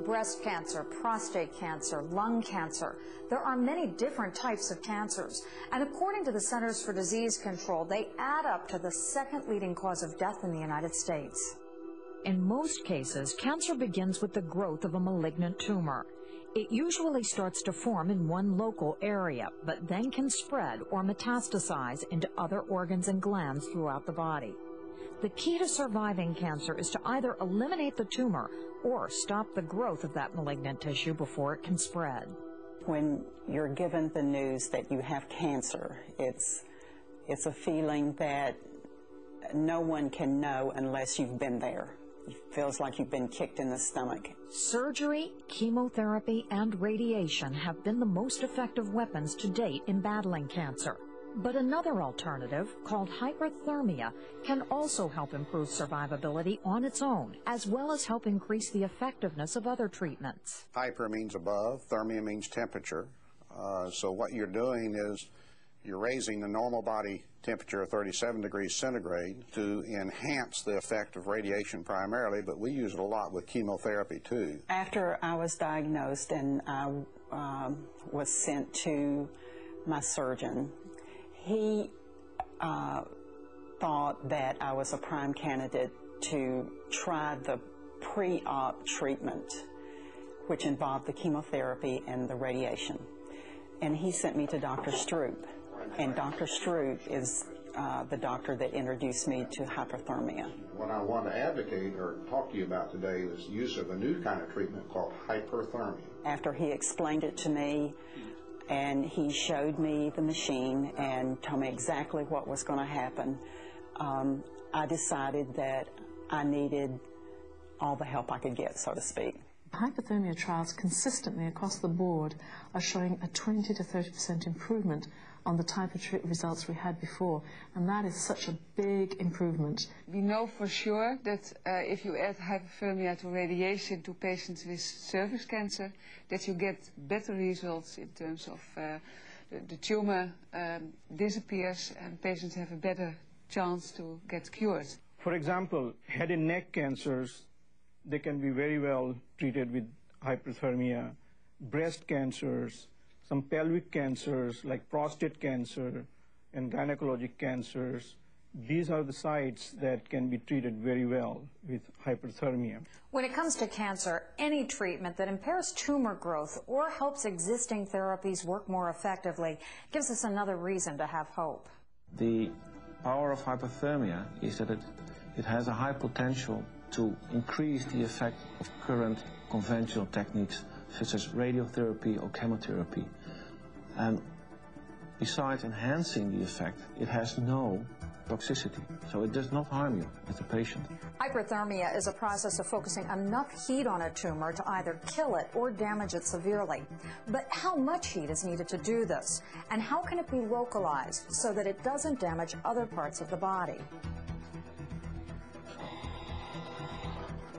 breast cancer, prostate cancer, lung cancer. There are many different types of cancers, and according to the Centers for Disease Control, they add up to the second leading cause of death in the United States. In most cases, cancer begins with the growth of a malignant tumor. It usually starts to form in one local area, but then can spread or metastasize into other organs and glands throughout the body. The key to surviving cancer is to either eliminate the tumor or stop the growth of that malignant tissue before it can spread. When you're given the news that you have cancer, it's a feeling that no one can know unless you've been there. It feels like you've been kicked in the stomach. Surgery, chemotherapy, and radiation have been the most effective weapons to date in battling cancer. But another alternative, called hyperthermia, can also help improve survivability on its own, as well as help increase the effectiveness of other treatments. Hyper means above, thermia means temperature. So what you're doing is you're raising the normal body temperature of 37 degrees centigrade to enhance the effect of radiation primarily, but we use it a lot with chemotherapy too. After I was diagnosed and I was sent to my surgeon, he thought that I was a prime candidate to try the pre-op treatment, which involved the chemotherapy and the radiation. And he sent me to Dr. Stroop. And Dr. Stroop is the doctor that introduced me to hyperthermia. What I want to advocate or talk to you about today is the use of a new kind of treatment called hyperthermia. After he explained it to me and he showed me the machine and told me exactly what was going to happen, I decided that I needed all the help I could get, so to speak. Hyperthermia trials consistently across the board are showing a 20 to 30% improvement on the type of results we had before, and that is such a big improvement. We know for sure that if you add hyperthermia to radiation to patients with cervix cancer, that you get better results in terms of the tumor disappears and patients have a better chance to get cured. For example, head and neck cancers, they can be very well treated with hyperthermia. Breast cancers, some pelvic cancers like prostate cancer and gynecologic cancers, these are the sites that can be treated very well with hyperthermia. When it comes to cancer, any treatment that impairs tumor growth or helps existing therapies work more effectively gives us another reason to have hope. The power of hyperthermia is that it has a high potential to increase the effect of current conventional techniques such as radiotherapy or chemotherapy. And besides enhancing the effect, it has no toxicity, so it does not harm you as a patient. Hyperthermia is a process of focusing enough heat on a tumor to either kill it or damage it severely. But how much heat is needed to do this? And how can it be localized so that it doesn't damage other parts of the body?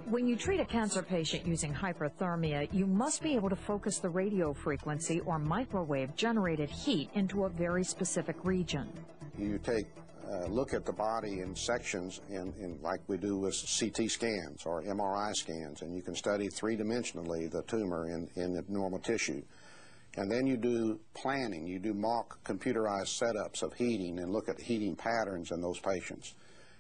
When you treat a cancer patient using hyperthermia, you must be able to focus the radio frequency or microwave-generated heat into a very specific region. You take look at the body in sections like we do with CT scans or MRI scans, and you can study three-dimensionally the tumor in the normal tissue. And then you do planning. You do mock computerized setups of heating and look at heating patterns in those patients.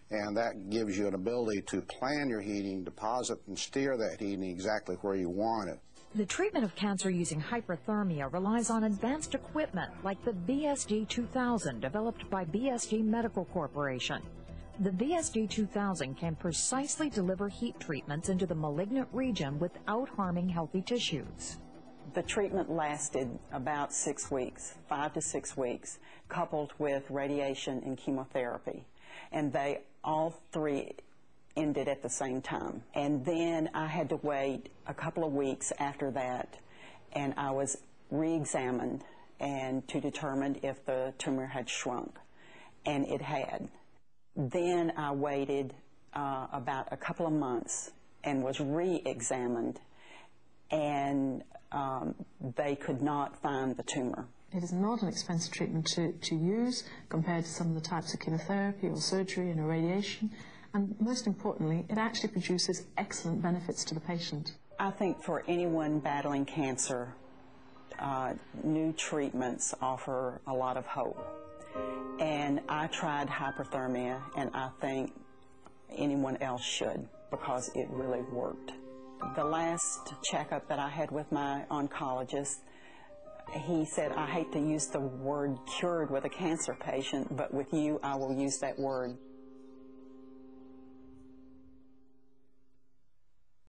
And that gives you an ability to plan your heating, deposit and steer that heating exactly where you want it. The treatment of cancer using hyperthermia relies on advanced equipment like the BSG-2000 developed by BSG Medical Corporation. The BSG-2000 can precisely deliver heat treatments into the malignant region without harming healthy tissues. The treatment lasted about 6 weeks, 5 to 6 weeks, coupled with radiation and chemotherapy. And they all three ended at the same time. And then I had to wait a couple of weeks after that, and I was re-examined and to determine if the tumor had shrunk, and it had. Then I waited about a couple of months and was re-examined, and they could not find the tumor. It is not an expensive treatment to use compared to some of the types of chemotherapy or surgery and irradiation. And most importantly, it actually produces excellent benefits to the patient. I think for anyone battling cancer, new treatments offer a lot of hope. And I tried hyperthermia, and I think anyone else should, because it really worked. The last checkup that I had with my oncologist, he said, I hate to use the word cured with a cancer patient, but with you I will use that word.